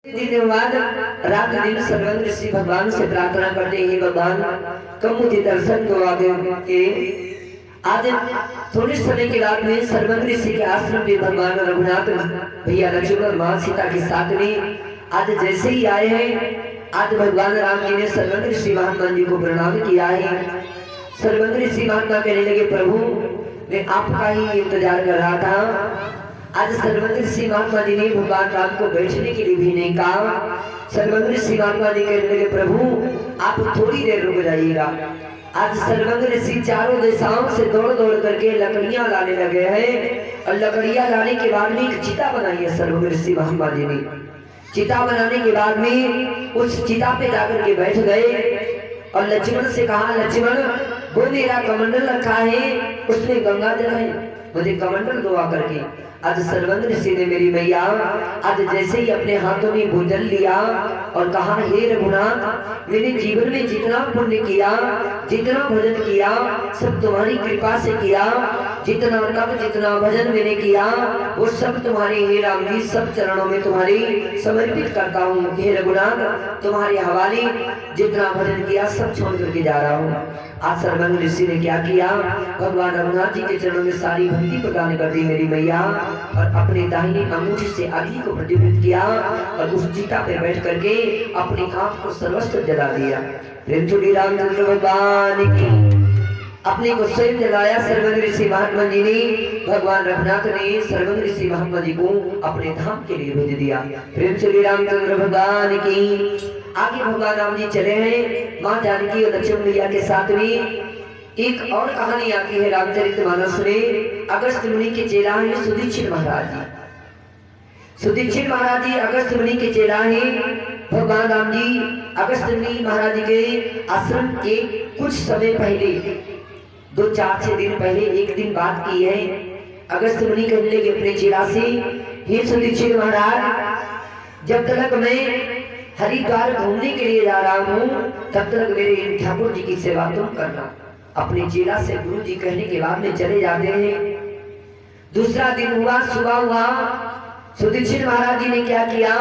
दिन बाद रात दिन सर्वंग ऋषि भगवान से प्रार्थना करते हैं, भगवान कब मुझे दर्शन दो आगे के। आज थोड़े समय के बाद में सर्वंग ऋषि के आश्रम में भगवान रघुनाथ भैया लक्ष्मण और मां सीता के साथ में आज जैसे ही आए हैं, आज भगवान राम जी ने सर्वंग ऋषि महात्मा जी को प्रणाम किया है। सर्वंग ऋषि महात्मा कहने लगे, प्रभु मैं आपका ही इंतजार कर रहा था। आज सर्वंग ऋषि महात्मा जी ने भगवान राम को बैठने के लिए भी नहीं कहा। सर्वंग ऋषि महात्मा जी कहने लगे, प्रभु आप थोड़ी देर रुक जाइएगा। आज सर्वंग ऋषि चारों दिशाओं से दौड़ दौड़ करके लकड़ियां लाने लगे हैं और लकड़ियां लाने के बाद में एक चिता बनाई है सर्वंग ऋषि महात्मा जी ने। चिता बनाने के बाद में उस चिता पे जाकर के बैठ गए और लक्ष्मण से कहा, लक्ष्मण वो मेरा कमंडल रखा है उसमें गंगा जल है, मुझे कमंडल दो आकर के। आज सर्वंग ऋषि ने मेरी मैया आज जैसे ही अपने हाथों में भोजन लिया और कहा, हे रघुनाथ मैंने जीवन में जितना पुण्य किया, जितना भजन किया सब तुम्हारी कृपा से किया, जितना तप जितना भजन मैंने किया वो सब तुम्हारे हे राम जी सब चरणों में तुम्हारी समर्पित करता हूँ। हे रघुनाथ तुम्हारे हवाले जितना भजन किया सब छोड़ करके जा रहा हूँ। आज सर्वंग ऋषि ने क्या किया, भगवान रघुनाथ जी के चरणों में सारी भक्ति प्रदान कर दी मेरी मैया और अपने दाहिने अंगूठे से अग्नि को प्रज्वलित किया और उस चिता पे बैठ करके अपनी आंख को सर्वस्व जला दिया। प्रेम चूड़ी रामचंद्र भगवान की अपने को स्वयं जलाया सर्वंग ऋषि महात्मा जी ने। भगवान रघुनाथ ने सर्वंग ऋषि महात्मा जी को अपने धाम के लिए भेज दिया। प्रेम चूड़ी रामचंद्र भगवान की आगे भगवान राम जी चले हैं मां जानकी और लक्ष्मण मैया के साथ में। एक और कहानी आती है रामचरितमानस में। अगस्त मुनि के चेला है सुदीक्षित महाराज जी। सुदीक्षित महाराज जी अगस्त मुनि के चेला है। भगवान राम जी अगस्त मुनि महाराज जी के आश्रम के कुछ समय पहले 2-4 दिन पहले एक दिन बात की है। अगस्त मुनि कहने लगे अपने चेला से, हे सुदीक्षित महाराज जब तक मैं हरिद्वार घूमने के लिए जा रहा हूँ तब तक मेरे ठाकुर जी की सेवा तुम करना। अपने चेला से गुरु जी कहने के बाद में चले जाते हैं। दूसरा दिन हुआ, सुबह हुआ, सुदीक्षित महाराज जी ने क्या किया,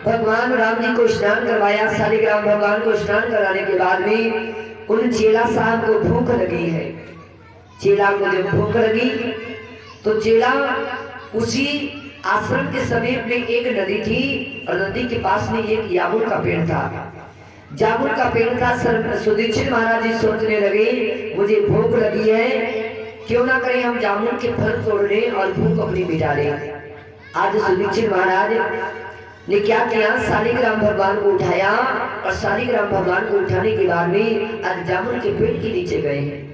भगवान राम जी को स्नान करवाया। शालिग्राम भगवान को स्नान कराने के बाद में उन चेला साहब को भूख लगी है। चेला को जब भूख लगी तो चेला उसी आश्रम के समीप में एक नदी थी और नदी के पास में एक जामुन का पेड़ था। जामुन का पेड़ था। सुदीक्षित महाराज जी सोचने लगे, मुझे भूख लगी है, क्यों ना करें हम जामुन के फल तोड़ लें और भूख अपनी मिटा लें। आज सुदीक्षित महाराज ने क्या किया, शालिग्राम भगवान को उठाया और शालिग्राम भगवान को उठाने के बाद में आज जामुन के पेड़ के नीचे गए।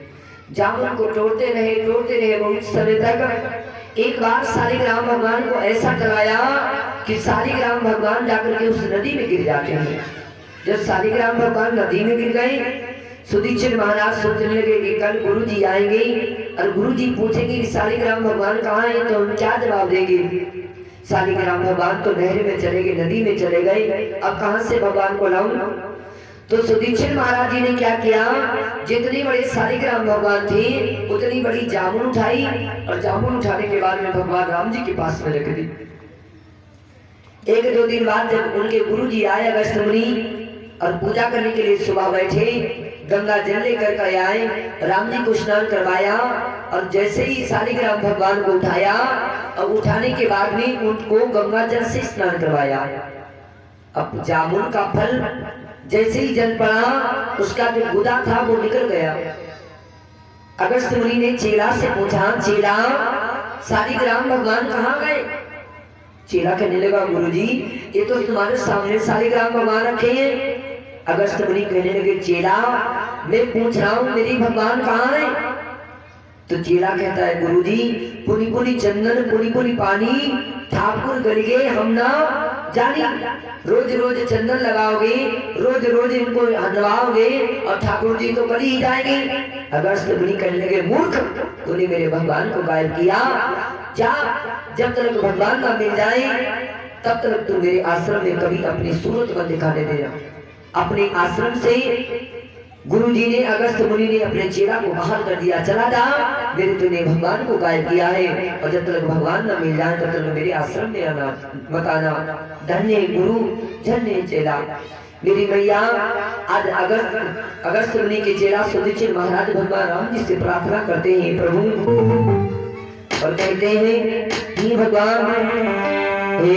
जामुन को तोड़ते रहे बहुत समय तक। एक बार शालिग्राम भगवान को ऐसा चलाया कि शालिग्राम भगवान जाकर के उस नदी में गिर जाते हैं। जब शालिग्राम भगवान नदी में गिर गए, सुदीक्षित महाराज सोचने लगे कि कल गुरु जी आएंगे और गुरु जी पूछेंगे कि शालिग्राम भगवान कहाँ है, तो हम क्या जवाब देंगे। शालिग्राम भगवान तो नहर में चले गए, नदी में चले गए, अब कहाँ से भगवान को लाऊं। तो सुदीक्षित महाराज जी ने क्या किया, जितनी बड़े शालिग्राम भगवान थे उतनी बड़ी जामुन उठाई और जामुन उठाने के बाद में भगवान राम जी के पास में रख दी। 1-2 दिन बाद जब उनके गुरु जी आए अगस्त मुनि और पूजा करने के लिए सुबह बैठे, गंगा जल लेकर के आए, राम जी को स्नान करवाया और जैसे ही शालिग्राम भगवान को उठाया और उठाने के बाद में उनको गंगा जल से स्नान करवाया। अब जामुन का फल जैसे ही जल पड़ा उसका जो गुदा था वो निकल गया। अगस्त मुनि ने चेला से पूछा, चेला शालिग्राम भगवान कहाँ गए। चेला कहने लगा, गुरुजी ये तो तुम्हारे सामने शालिग्राम भगवान रखे हैं। अगस्त मुनि कहने लगे, चेला मैं पूछ रहा हूँ मेरी भगवान कहाँ है। तो चेला कहता है, गुरुजी पुनी पुनी चंदन पुनी पुनी पानी ठाकुर गलिगे हम ना जानी। रोज रोज चंदन लगाओगे, रोज रोज इनको नवाओगे और ठाकुर जी तो गली ही जाएंगे। अगस्त मुनि कहने लगे, मूर्ख तूने मेरे भगवान को गायब किया। जा जब तक भगवान ना मिल जाए तब तक तू मेरे आश्रम में कभी अपनी सूरत को दिखाने देना। अपने आश्रम से गुरु जी ने अगस्त मुनि ने अपने चेला को बाहर कर दिया, चला जा, मेरे तूने भगवान को गायब किया है और जब तक भगवान न मिल जाए तब तक मेरे आश्रम में आना मत आना। धन्य गुरु धन्य चेला। मेरी मैया आज अगस्त मुनि के चेला सुदीक्षित महाराज भगवान राम जी से प्रार्थना करते हैं प्रभु और कहते हैं हे भगवान हे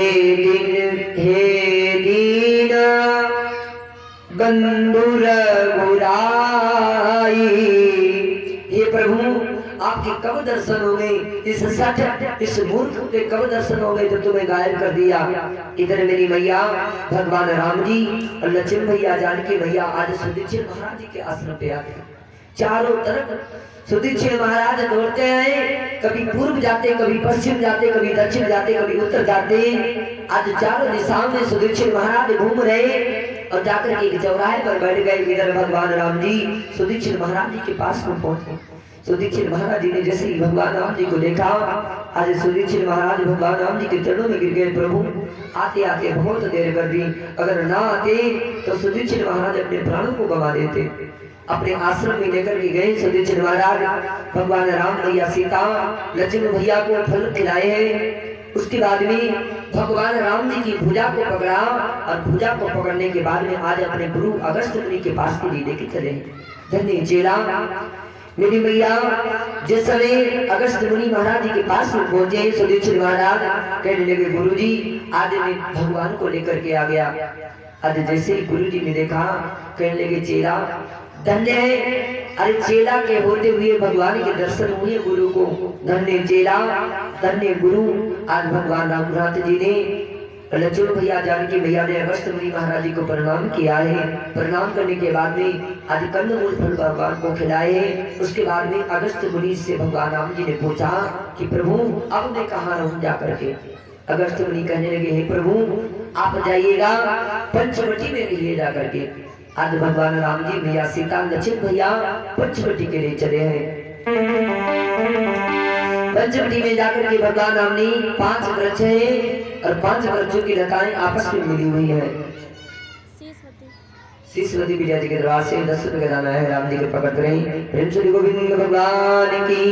दीन बंधु रघुराई, हे प्रभु आपके कब दर्शन हो गए, इस सठ इस मूर्ख के कब दर्शन हो गए जब तुम्हें गायब कर दिया। इधर मेरी मैया भगवान राम जी और लक्ष्मण भैया जानकी भैया आज सुदीक्षित महाराज जी के आश्रम पे आते हैं। चारों तरफ सुदीक्षित महाराज दौड़ते हैं, कभी पूर्व जाते, कभी पश्चिम जाते, कभी दक्षिण जाते, कभी उत्तर जाते। आज चारों दिशाओं में सुदीक्षित महाराज घूम रहे और जाकर के एक चौराहे पर बैठ गए। इधर भगवान राम जी सुदीक्षित महाराज जी के पास में पहुंचे। सुदीक्षित महाराज जी ने जैसे ही भगवान राम जी को देखा, आज सुदीक्षित महाराज भगवान राम जी के चरणों में गिर गए। प्रभु आते आते बहुत देर कर दी, अगर ना आते तो सुदीक्षित महाराज अपने प्राणों को गंवा देते। अपने आश्रम में लेकर के गए सुदीक्षित महाराज, भगवान राम भैया सीता लक्ष्मण भैया को फल खिलाए हैं। उसके बाद में भगवान राम जी की भुजा को पकड़ा और भुजा को पकड़ने के बाद में आज अपने गुरु अगस्त मुनि के पास के लिए लेके चले। धन्य चेला। मेरी मैया जिस समय अगस्त मुनि महाराज जी के पास में पहुंचे, सुदीक्षित महाराज कहने लगे गुरु जी आज मैं भगवान को लेकर के आ गया। आज जैसे ही गुरु जी ने देखा कहने लगे चेला धन्य है, अरे चेला के होते हुए भगवान के दर्शन हुए गुरु को। धन्य चेला धन्य गुरु। आज भगवान रामनाथ जी ने लक्ष्मण भैया जानकी भैया ने अगस्त मुनि महाराज जी को प्रणाम किया है। प्रणाम करने के बाद में आज कंदमूल फल भगवान को खिलाए हैं। उसके बाद में अगस्त मुनि से भगवान राम जी ने पूछा कि प्रभु अब मैं कहाँ रहूं जाकर के। अगस्त मुनि कहने लगे हे प्रभु आप जाइएगा पंचवटी में रहिए जाकर के। आज भगवान राम जी भैया सीता लक्ष्मण भैया पंचवटी के लिए चले हैं। पंचवटी में जाकर के भगवान राम ने 5 वृक्ष हैं और 5 वृक्षों की लताएं आपस में मिली हुई है। शीशवती विजय जी के दरबार से 10 रुपए का दाना है, राम जी के पकड़ रहे। गोविंद भगवान की